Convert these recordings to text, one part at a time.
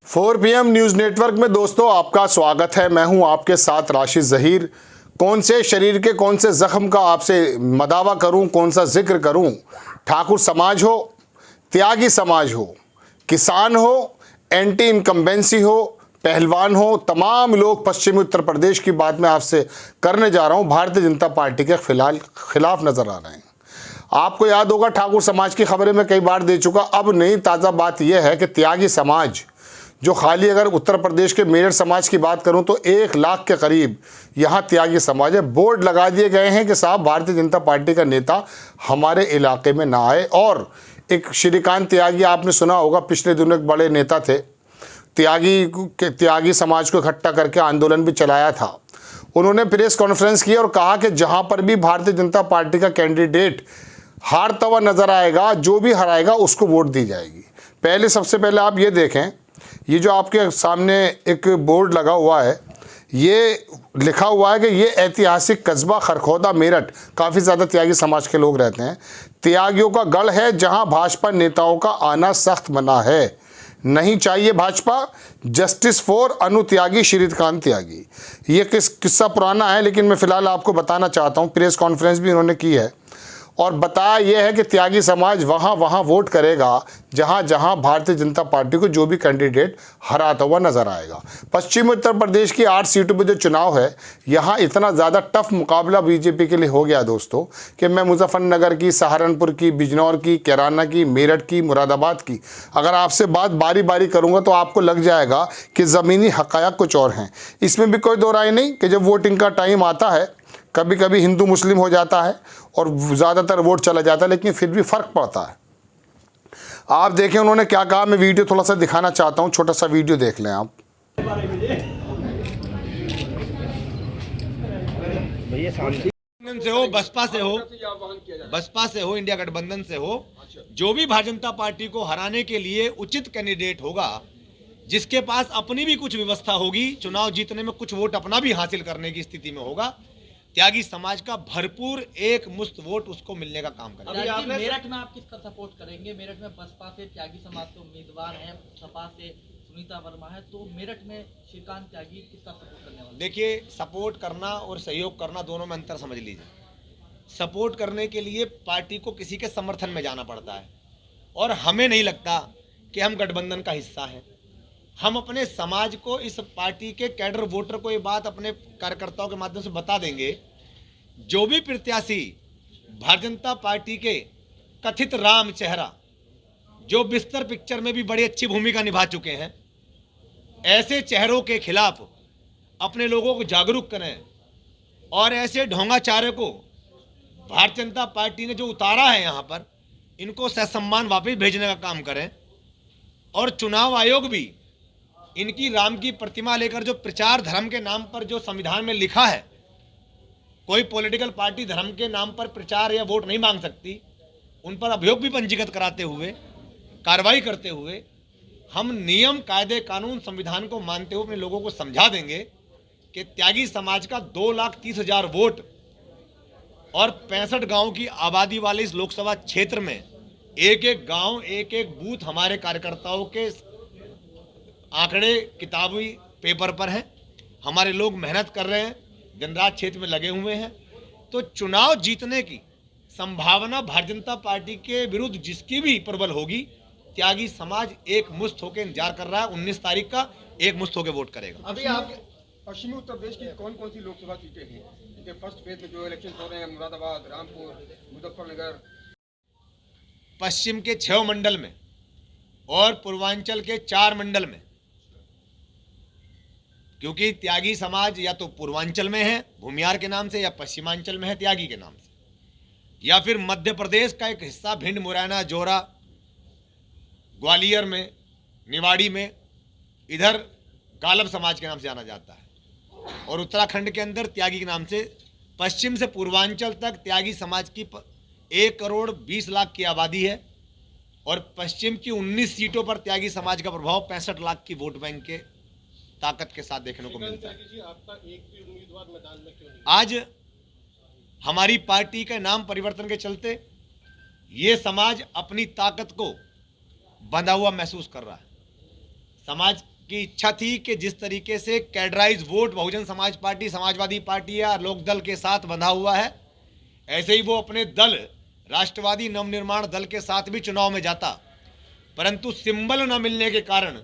4 PM news network में दोस्तों आपका स्वागत है। मैं हूं आपके साथ राशिद ज़हीर। कौन से शरीर के कौन से ज़ख्म का आपसे मदावा करूं, कौन सा जिक्र करूं। ठाकुर समाज हो, त्यागी समाज हो, किसान हो, एंटी इनकम्बेंसी हो, पहलवान हो, तमाम लोग पश्चिमी उत्तर प्रदेश की बात मैं आपसे करने जा रहा हूं। भारतीय जनता पार्टी के खिलाफ नज़र आ रहे हैं। आपको याद होगा ठाकुर समाज की खबरें मैं कई बार दे चुका। अब नई ताज़ा बात यह है कि त्यागी समाज जो खाली, अगर उत्तर प्रदेश के मेरठ समाज की बात करूं तो 1 लाख के करीब यहां त्यागी समाज है। बोर्ड लगा दिए गए हैं कि साहब भारतीय जनता पार्टी का नेता हमारे इलाके में ना आए। और एक श्रीकांत त्यागी, आपने सुना होगा, पिछले दिनों एक बड़े नेता थे, त्यागी समाज को इकट्ठा करके आंदोलन भी चलाया था। उन्होंने प्रेस कॉन्फ्रेंस की और कहा कि जहां पर भी भारतीय जनता पार्टी का कैंडिडेट हारता हुआ नजर आएगा, जो भी हराएगा उसको वोट दी जाएगी। सबसे पहले आप ये देखें, ये जो आपके सामने एक बोर्ड लगा हुआ है, ये लिखा हुआ है कि ये ऐतिहासिक कस्बा खरखोदा मेरठ, काफ़ी ज़्यादा त्यागी समाज के लोग रहते हैं, त्यागियों का गढ़ है जहां भाजपा नेताओं का आना सख्त मना है। नहीं चाहिए भाजपा, जस्टिस फॉर अनुत्यागी श्रीकांत त्यागी। ये किस्सा पुराना है, लेकिन मैं फ़िलहाल आपको बताना चाहता हूँ। प्रेस कॉन्फ्रेंस भी उन्होंने की है और बताया यह है कि त्यागी समाज वहाँ वोट करेगा जहाँ भारतीय जनता पार्टी को जो भी कैंडिडेट हराता हुआ नजर आएगा। पश्चिमी उत्तर प्रदेश की 8 सीटों पर जो चुनाव है, यहाँ इतना ज़्यादा टफ मुकाबला बीजेपी के लिए हो गया दोस्तों कि मैं मुजफ्फरनगर की, सहारनपुर की, बिजनौर की, कैराना की, मेरठ की, मुरादाबाद की अगर आपसे बात बारी बारी करूँगा तो आपको लग जाएगा कि ज़मीनी हक़ायक़ कुछ और हैं। इसमें भी कोई दो राय नहीं कि जब वोटिंग का टाइम आता है, कभी कभी हिंदू मुस्लिम हो जाता है और ज़्यादातर वोट चला जाता है, लेकिन फिर भी फ़र्क पड़ता है। आप देखें उन्होंने क्या कहा। मैं वीडियो थोड़ा सा दिखाना चाहता हूं, छोटा सा वीडियो देख लें आप। से हो, बसपा से हो, इंडिया गठबंधन से हो, जो भी भारतीय जनता पार्टी को हराने के लिए उचित कैंडिडेट होगा, जिसके पास अपनी भी कुछ व्यवस्था होगी, चुनाव जीतने में कुछ वोट अपना भी हासिल करने की स्थिति में होगा, त्यागी समाज का भरपूर एक मुश्त वोट उसको मिलने का काम करेगा। मेरठ में आप किसका सपोर्ट करेंगे? मेरठ में बसपा से त्यागी समाज के उम्मीदवार हैं, सपा से सुनीता वर्मा है, तो मेरठ में श्रीकांत त्यागी किसका सपोर्ट करने वाले? देखिए, सपोर्ट करना और सहयोग करना दोनों में अंतर समझ लीजिए। सपोर्ट करने के लिए पार्टी को किसी के समर्थन में जाना पड़ता है, और हमें नहीं लगता कि हम गठबंधन का हिस्सा हैं। हम अपने समाज को, इस पार्टी के कैडर वोटर को ये बात अपने कार्यकर्ताओं के माध्यम से बता देंगे, जो भी प्रत्याशी भारतीय जनता पार्टी के कथित राम चेहरा, जो बिस्तर पिक्चर में भी बड़ी अच्छी भूमिका निभा चुके हैं, ऐसे चेहरों के खिलाफ अपने लोगों को जागरूक करें और ऐसे ढोंगाचार्य को भारतीय जनता पार्टी ने जो उतारा है यहाँ पर, इनको ससम्मान वापस भेजने का काम करें। और चुनाव आयोग भी इनकी राम की प्रतिमा लेकर जो प्रचार धर्म के नाम पर, जो संविधान में लिखा है, कोई पॉलिटिकल पार्टी धर्म के नाम पर प्रचार या वोट नहीं मांग सकती, उन पर अभियोग भी पंजीकृत कराते हुए, कार्रवाई करते हुए, हम नियम, कायदे, कानून, संविधान को मानते हुए अपने लोगों को समझा देंगे कि त्यागी समाज का 2,30,000 वोट और 65 गांव की आबादी वाले इस लोकसभा क्षेत्र में एक एक गांव, एक एक बूथ हमारे कार्यकर्ताओं के आंकड़े किताबी पेपर पर हैं। हमारे लोग मेहनत कर रहे हैं, दिन रात क्षेत्र में लगे हुए हैं। तो चुनाव जीतने की संभावना भारतीय जनता पार्टी के विरुद्ध जिसकी भी प्रबल होगी, त्यागी समाज एक मुश्त होकर इंतजार कर रहा है। 19 तारीख का एक मुश्त होकर वोट करेगा। अभी आप पश्चिमी उत्तर प्रदेश की कौन कौन सी लोकसभा सीटें हैं? इनके फर्स्ट फेज में जो इलेक्शन हो रहे हैं, मुरादाबाद, रामपुर, मुजफ्फरनगर। पश्चिम के 6 मंडल में और पूर्वांचल के 4 मंडल में, क्योंकि त्यागी समाज या तो पूर्वांचल में है भूमियार के नाम से, या पश्चिमांचल में है त्यागी के नाम से, या फिर मध्य प्रदेश का एक हिस्सा भिंड, मुरैना, जोरा, ग्वालियर में, निवाड़ी में, इधर गालब समाज के नाम से जाना जाता है, और उत्तराखंड के अंदर त्यागी के नाम से। पश्चिम से पूर्वांचल तक त्यागी समाज की 1,20,00,000 की आबादी है, और पश्चिम की 19 सीटों पर त्यागी समाज का प्रभाव 65 लाख की वोट बैंक के ताकत के साथ देखने को मिलता है। आपका एक भी उम्मीदवार मैदान में क्यों नहीं? आज हमारी पार्टी के नाम परिवर्तन के चलते ये समाज अपनी ताकत को बंधा हुआ महसूस कर रहा है। समाज की इच्छा थी कि जिस तरीके से कैडराइज vote Bahujan Samaj party, Samajwadi party या लोकदल के साथ बंधा हुआ है, ऐसे ही वो अपने दल राष्ट्रवादी नवनिर्माण दल के साथ भी चुनाव में जाता, परंतु सिंबल न मिलने के कारण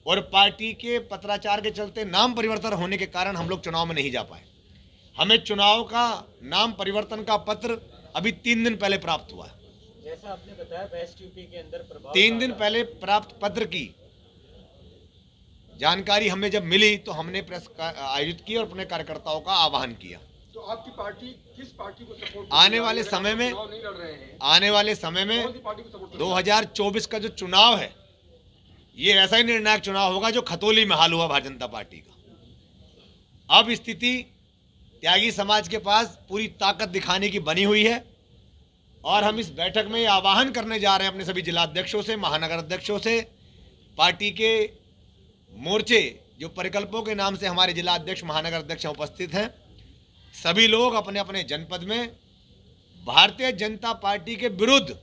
और पार्टी के पत्राचार के चलते नाम परिवर्तन होने के कारण हम लोग चुनाव में नहीं जा पाए। हमें चुनाव का नाम परिवर्तन का पत्र अभी 3 दिन पहले प्राप्त हुआ है। जैसा आपने बताया वेस्ट यूपी के अंदर प्रभाव 3 दिन पहले प्राप्त पत्र की जानकारी हमें जब मिली तो हमने प्रेस आयोजित की और अपने कार्यकर्ताओं का आह्वान किया। तो आपकी पार्टी किस पार्टी को सपोर्ट आने वाले समय में नहीं लड़ रहे हैं, आने वाले समय में कौन सी पार्टी को सपोर्ट 2024 का जो चुनाव है, ये ऐसा ही निर्णायक चुनाव होगा जो खतौली में हाल हुआ भारतीय जनता पार्टी का। अब स्थिति त्यागी समाज के पास पूरी ताकत दिखाने की बनी हुई है और हम इस बैठक में आह्वान करने जा रहे हैं अपने सभी जिलाध्यक्षों से, महानगर अध्यक्षों से, पार्टी के मोर्चे जो परिकल्पों के नाम से हमारे जिला अध्यक्ष, महानगर अध्यक्ष उपस्थित हैं, सभी लोग अपने अपने जनपद में भारतीय जनता पार्टी के विरुद्ध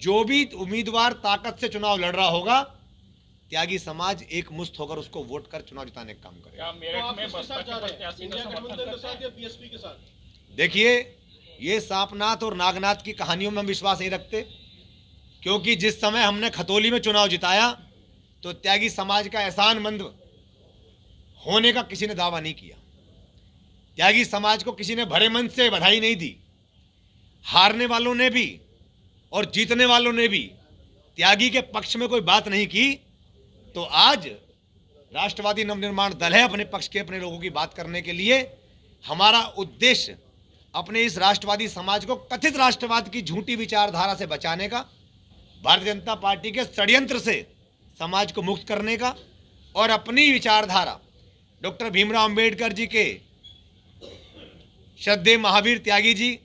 जो भी उम्मीदवार ताकत से चुनाव लड़ रहा होगा, त्यागी समाज एक मुश्त होकर उसको वोट कर चुनाव जिताने का काम करेगा। मेरठ में बसपा के प्रत्याशी का समर्थन करते हैं। देखिए, ये सांपनाथ और नागनाथ की कहानियों में हम विश्वास नहीं रखते, क्योंकि जिस समय हमने खतौली में चुनाव जिताया तो त्यागी समाज का एहसानमंद होने का किसी ने दावा नहीं किया। त्यागी समाज को किसी ने भरे मन से बधाई नहीं दी। हारने वालों ने भी और जीतने वालों ने भी त्यागी के पक्ष में कोई बात नहीं की। तो आज राष्ट्रवादी नवनिर्माण दल है अपने पक्ष के, अपने लोगों की बात करने के लिए। हमारा उद्देश्य अपने इस राष्ट्रवादी समाज को कथित राष्ट्रवाद की झूठी विचारधारा से बचाने का, भारतीय जनता पार्टी के षड्यंत्र से समाज को मुक्त करने का और अपनी विचारधारा डॉक्टर भीमराव अंबेडकर जी के श्रद्धेय महावीर त्यागी जी,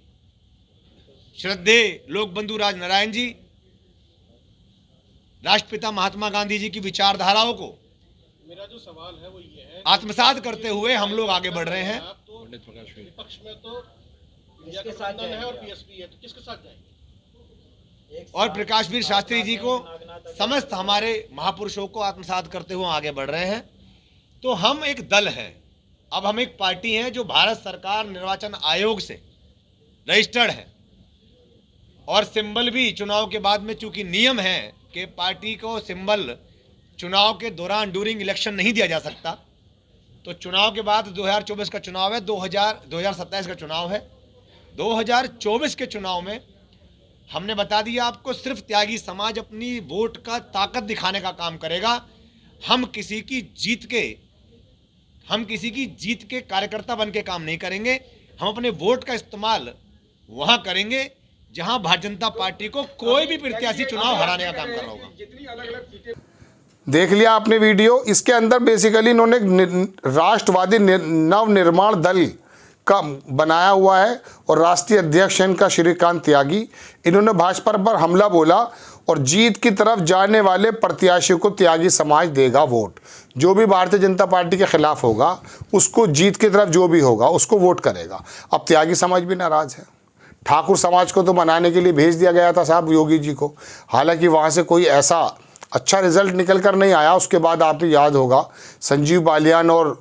श्रद्धेय लोक बंधु राजनारायण जी, राष्ट्रपिता महात्मा गांधी जी की विचारधाराओं को मेरा जो सवाल है वो ये है, आत्मसात करते हुए हम लोग आगे बढ़ रहे हैं। आप तो विपक्ष में तो इंडिया गठबंधन है और बीएसपी है, तो किसके साथ जाएंगे? और प्रकाशवीर शास्त्री जी को, समस्त हमारे महापुरुषों को आत्मसात करते हुए आगे बढ़ रहे हैं। तो हम एक दल हैं, अब हम एक पार्टी हैं जो भारत सरकार निर्वाचन आयोग से रजिस्टर्ड है और सिंबल भी चुनाव के बाद में, चूंकि नियम है कि पार्टी को सिंबल चुनाव के दौरान ड्यूरिंग इलेक्शन नहीं दिया जा सकता, तो चुनाव के बाद 2024 का चुनाव है, 2027 का चुनाव है। 2024 के चुनाव में हमने बता दिया आपको, सिर्फ त्यागी समाज अपनी वोट का ताकत दिखाने का काम करेगा। हम किसी की जीत के कार्यकर्ता बन के काम नहीं करेंगे। हम अपने वोट का इस्तेमाल वहां करेंगे जहां भारतीय जनता पार्टी को कोई भी प्रत्याशी चुनाव हराने का काम कर रहा होगा। जितनी अलग-अलग सीटें देख लिया आपने वीडियो। इसके अंदर बेसिकली इन्होंने राष्ट्रवादी नवनिर्माण दल का बनाया हुआ है और राष्ट्रीय अध्यक्ष इनका श्रीकांत त्यागी। इन्होंने भाजपा पर हमला बोला और जीत की तरफ जाने वाले प्रत्याशी को त्यागी समाज देगा वोट। जो भी भारतीय जनता पार्टी के खिलाफ होगा उसको, जीत की तरफ जो भी होगा उसको वोट करेगा। अब त्यागी समाज भी नाराज है। ठाकुर समाज को तो बनाने के लिए भेज दिया गया था साहब योगी जी को, हालांकि वहाँ से कोई ऐसा अच्छा रिजल्ट निकल कर नहीं आया। उसके बाद आपको याद होगा संजीव बालियान और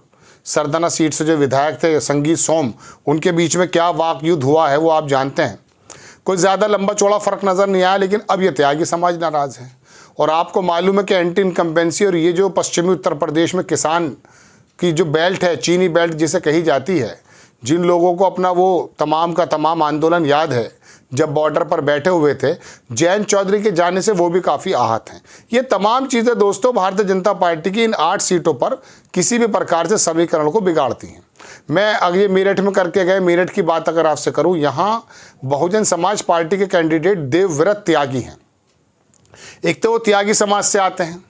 सरदाना सीट से जो विधायक थे संगीत सोम, उनके बीच में क्या वाक युद्ध हुआ है वो आप जानते हैं। कोई ज़्यादा लंबा चौड़ा फ़र्क नज़र नहीं आया, लेकिन अब ये त्यागी समाज नाराज़ है। और आपको मालूम है कि एंटी इनकम्बेंसी और ये जो पश्चिमी उत्तर प्रदेश में किसान की जो बेल्ट है, चीनी बेल्ट जिसे कही जाती है, जिन लोगों को अपना वो तमाम का तमाम आंदोलन याद है जब बॉर्डर पर बैठे हुए थे, जयंत चौधरी के जाने से वो भी काफ़ी आहत हैं। ये तमाम चीज़ें दोस्तों भारतीय जनता पार्टी की इन 8 सीटों पर किसी भी प्रकार से समीकरण को बिगाड़ती हैं। मैं अगर ये मेरठ में करके गए, मेरठ की बात अगर आपसे करूं, यहाँ बहुजन समाज पार्टी के कैंडिडेट देवव्रत त्यागी हैं। एक तो वो त्यागी समाज से आते हैं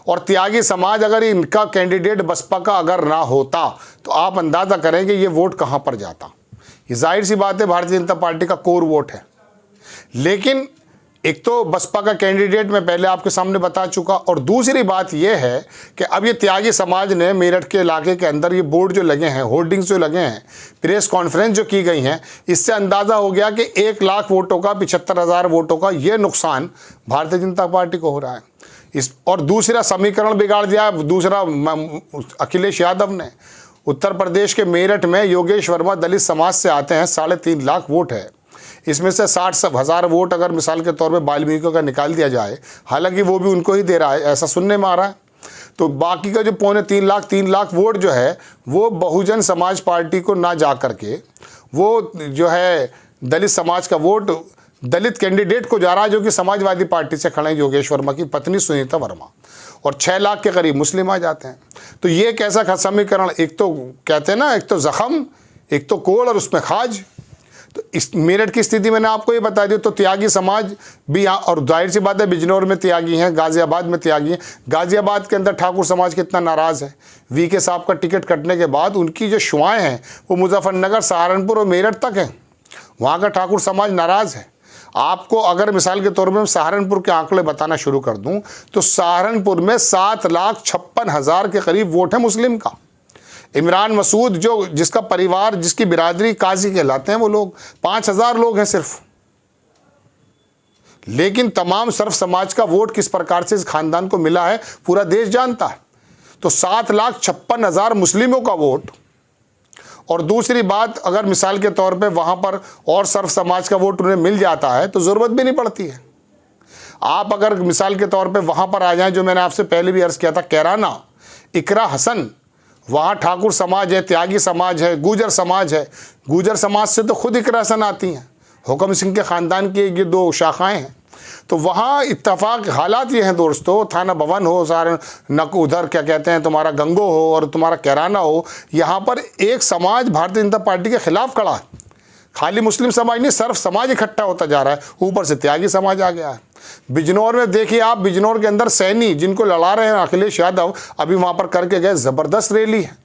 और त्यागी समाज, अगर इनका कैंडिडेट बसपा का अगर ना होता तो आप अंदाज़ा करें कि ये वोट कहाँ पर जाता। ये जाहिर सी बात है भारतीय जनता पार्टी का कोर वोट है। लेकिन एक तो बसपा का कैंडिडेट मैं पहले आपके सामने बता चुका, और दूसरी बात यह है कि अब ये त्यागी समाज ने मेरठ के इलाके के अंदर ये बोर्ड जो लगे हैं, होर्डिंग्स जो लगे हैं, प्रेस कॉन्फ्रेंस जो की गई हैं, इससे अंदाज़ा हो गया कि 1 लाख वोटों का, 75,000 वोटों का ये नुकसान भारतीय जनता पार्टी को हो रहा है। इस और दूसरा समीकरण बिगाड़ दिया दूसरा अखिलेश यादव ने। उत्तर प्रदेश के मेरठ में योगेश वर्मा दलित समाज से आते हैं, 3.5 लाख वोट है। इसमें से 60,000 वोट अगर मिसाल के तौर पे वाल्मीकि का निकाल दिया जाए, हालांकि वो भी उनको ही दे रहा है, ऐसा सुनने में आ रहा है, तो बाकी का जो 3 लाख वोट जो है वो बहुजन समाज पार्टी को ना जा करके वो जो है दलित समाज का वोट दलित कैंडिडेट को जा रहा है, जो कि समाजवादी पार्टी से खड़े हैं योगेश वर्मा की पत्नी सुनीता वर्मा, और 6 लाख के करीब मुस्लिम आ जाते हैं। तो ये कैसा समीकरण, एक तो कहते हैं ना, एक तो जख्म, एक तो कोड़ और उसमें खाज। तो इस मेरठ की स्थिति मैंने आपको ये बता दी। तो त्यागी समाज भी यहाँ, और जाहिर सी बात है बिजनौर में त्यागी हैं, गाजियाबाद में त्यागी हैं। गाजियाबाद के अंदर ठाकुर समाज कितना नाराज़ है। वीके साहब का टिकट कटने के बाद उनकी जो शुआएँ हैं वो मुजफ्फरनगर, सहारनपुर और मेरठ तक हैं। वहाँ का ठाकुर समाज नाराज़ है। आपको अगर मिसाल के तौर पर सहारनपुर के आंकड़े बताना शुरू कर दूं तो सहारनपुर में 7,56,000 के करीब वोट है मुस्लिम का। इमरान मसूद जो जिसका परिवार, जिसकी बिरादरी काजी कहलाते हैं, वो लोग 5,000 लोग हैं सिर्फ। लेकिन तमाम सर्व समाज का वोट किस प्रकार से इस खानदान को मिला है पूरा देश जानता है। तो 7,56,000 मुस्लिमों का वोट, और दूसरी बात अगर मिसाल के तौर पे वहाँ पर और सर्व समाज का वोट उन्हें मिल जाता है तो ज़रूरत भी नहीं पड़ती है। आप अगर मिसाल के तौर पे वहाँ पर आ जाएं, जो मैंने आपसे पहले भी अर्ज़ किया था, कैराना, इकरा हसन, वहाँ ठाकुर समाज है, त्यागी समाज है, गुजर समाज है। गुजर समाज से तो खुद इकरा हसन आती हैं, हुकम सिंह के ख़ानदान की ये 2 शाखाएँ हैं। तो वहाँ इत्तफाक हालात ये हैं दोस्तों, थाना भवन हो, सारे नक उधर क्या कहते हैं तुम्हारा गंगो हो और तुम्हारा कैराना हो, यहाँ पर एक समाज भारतीय जनता पार्टी के खिलाफ खड़ा है। खाली मुस्लिम समाज नहीं, सर्व समाज इकट्ठा होता जा रहा है, ऊपर से त्यागी समाज आ गया है। बिजनौर में देखिए आप, बिजनौर के अंदर सैनी जिनको लड़ा रहे हैं अखिलेश यादव, अभी वहाँ पर करके गए, ज़बरदस्त रैली है।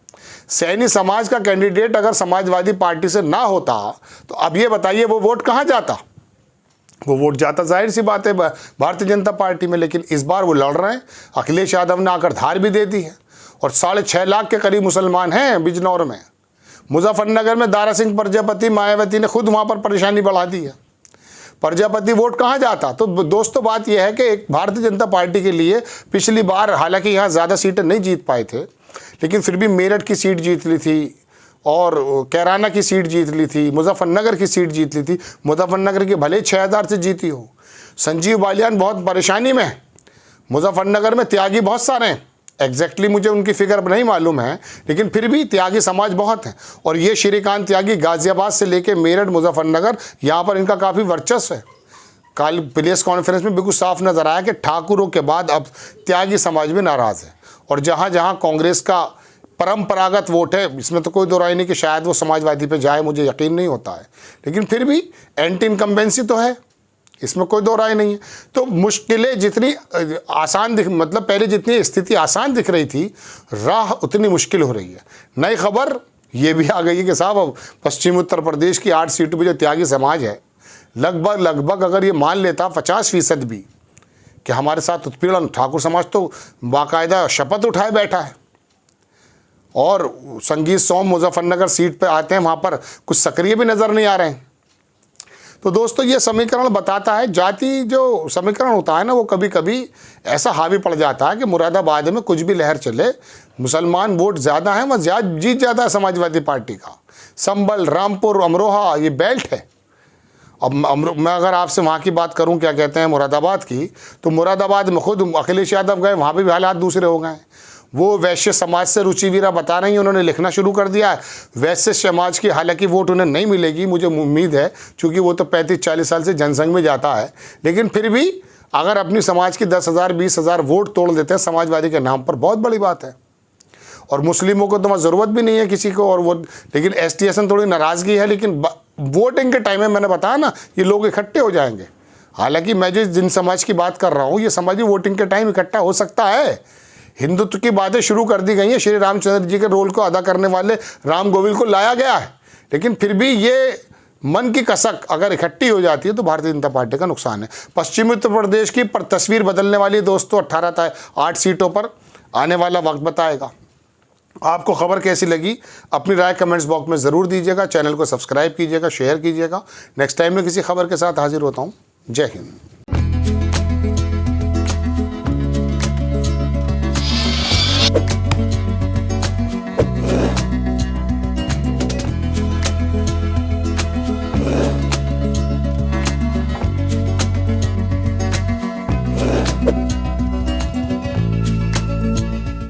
सैनी समाज का कैंडिडेट अगर समाजवादी पार्टी से ना होता तो अब ये बताइए वो वोट कहाँ जाता? वो वोट जाता जाहिर सी बात है भारतीय जनता पार्टी में। लेकिन इस बार वो लड़ रहे हैं, अखिलेश यादव ने आकर धार भी दे दी है, और 6.5 लाख के करीब मुसलमान हैं बिजनौर में। मुजफ्फरनगर में दारा सिंह प्रजापति, मायावती ने खुद वहाँ पर परेशानी बढ़ा दी है। प्रजापति वोट कहाँ जाता? तो दोस्तों बात यह है कि एक भारतीय जनता पार्टी के लिए पिछली बार हालांकि यहाँ ज़्यादा सीटें नहीं जीत पाए थे, लेकिन फिर भी मेरठ की सीट जीत ली थी और कैराना की सीट जीत ली थी, मुजफ्फरनगर की सीट जीत ली थी। मुजफ्फरनगर की भले 6,000 से जीती हो। संजीव बालियान बहुत परेशानी में है। मुजफ्फरनगर में त्यागी बहुत सारे हैं, एग्जैक्टली मुझे उनकी फिगर नहीं मालूम है, लेकिन फिर भी त्यागी समाज बहुत हैं। और ये श्रीकांत त्यागी गाज़ियाबाद से लेके मेरठ, मुजफ्फरनगर, यहाँ पर इनका काफ़ी वर्चस्व है। कल प्रेस कॉन्फ्रेंस में बिल्कुल साफ नज़र आया कि ठाकुरों के बाद अब त्यागी समाज भी नाराज़ है। और जहाँ जहाँ कांग्रेस का परंपरागत वोट है, इसमें तो कोई दो राय नहीं कि शायद वो समाजवादी पे जाए, मुझे यकीन नहीं होता है, लेकिन फिर भी एंटी इनकम्बेंसी तो है, इसमें कोई दो राय नहीं है। तो मुश्किलें जितनी आसान मतलब पहले जितनी स्थिति आसान दिख रही थी, राह उतनी मुश्किल हो रही है। नई खबर ये भी आ गई है कि साहब अब पश्चिम उत्तर प्रदेश की 8 सीटों पर जो त्यागी समाज है, लगभग अगर ये मान लेता 50% भी कि हमारे साथ उत्पीड़न, ठाकुर समाज तो बाकायदा शपथ उठाए बैठा है। और संगीत सोम मुजफ्फरनगर सीट पे आते हैं, वहाँ पर कुछ सक्रिय भी नज़र नहीं आ रहे हैं। तो दोस्तों ये समीकरण बताता है, जाति जो समीकरण होता है ना, वो कभी कभी ऐसा हावी पड़ जाता है कि मुरादाबाद में कुछ भी लहर चले, मुसलमान वोट ज़्यादा हैं, वह जीत जाता है समाजवादी पार्टी का। संभल, रामपुर, अमरोहा ये बेल्ट है। अब मैं अगर आपसे वहाँ की बात करूँ, क्या कहते हैं मुरादाबाद की, तो मुरादाबाद में खुद अखिलेश यादव गए, वहाँ भी हालात दूसरे हो गए। वो वैश्य समाज से रुचिवीरा बता रही हैं, उन्होंने लिखना शुरू कर दिया है। वैश्य समाज की हालांकि वोट उन्हें नहीं मिलेगी, मुझे उम्मीद है, क्योंकि वो तो 35-40 साल से जनसंघ में जाता है। लेकिन फिर भी अगर अपनी समाज की 10,000 20,000 वोट तोड़ देते हैं समाजवादी के नाम पर, बहुत बड़ी बात है। और मुस्लिमों को तो ज़रूरत भी नहीं है किसी को, और वो लेकिन STSN थोड़ी नाराज़गी है, लेकिन वोटिंग के टाइम में मैंने बताया ना, ये लोग इकट्ठे हो जाएंगे। हालांकि मैं जिन समाज की बात कर रहा हूँ, ये समाज भी वोटिंग के टाइम इकट्ठा हो सकता है। हिंदुत्व की बातें शुरू कर दी गई हैं, श्री रामचंद्र जी के रोल को अदा करने वाले राम गोविंद को लाया गया है, लेकिन फिर भी ये मन की कसक अगर इकट्ठी हो जाती है तो भारतीय जनता पार्टी का नुकसान है। पश्चिमी उत्तर प्रदेश की तस्वीर बदलने वाली दोस्तों 8 सीटों पर आने वाला वक्त बताएगा। आपको खबर कैसी लगी अपनी राय कमेंट्स बॉक्स में ज़रूर दीजिएगा। चैनल को सब्सक्राइब कीजिएगा, शेयर कीजिएगा। नेक्स्ट टाइम में किसी खबर के साथ हाजिर होता हूँ। जय हिंद।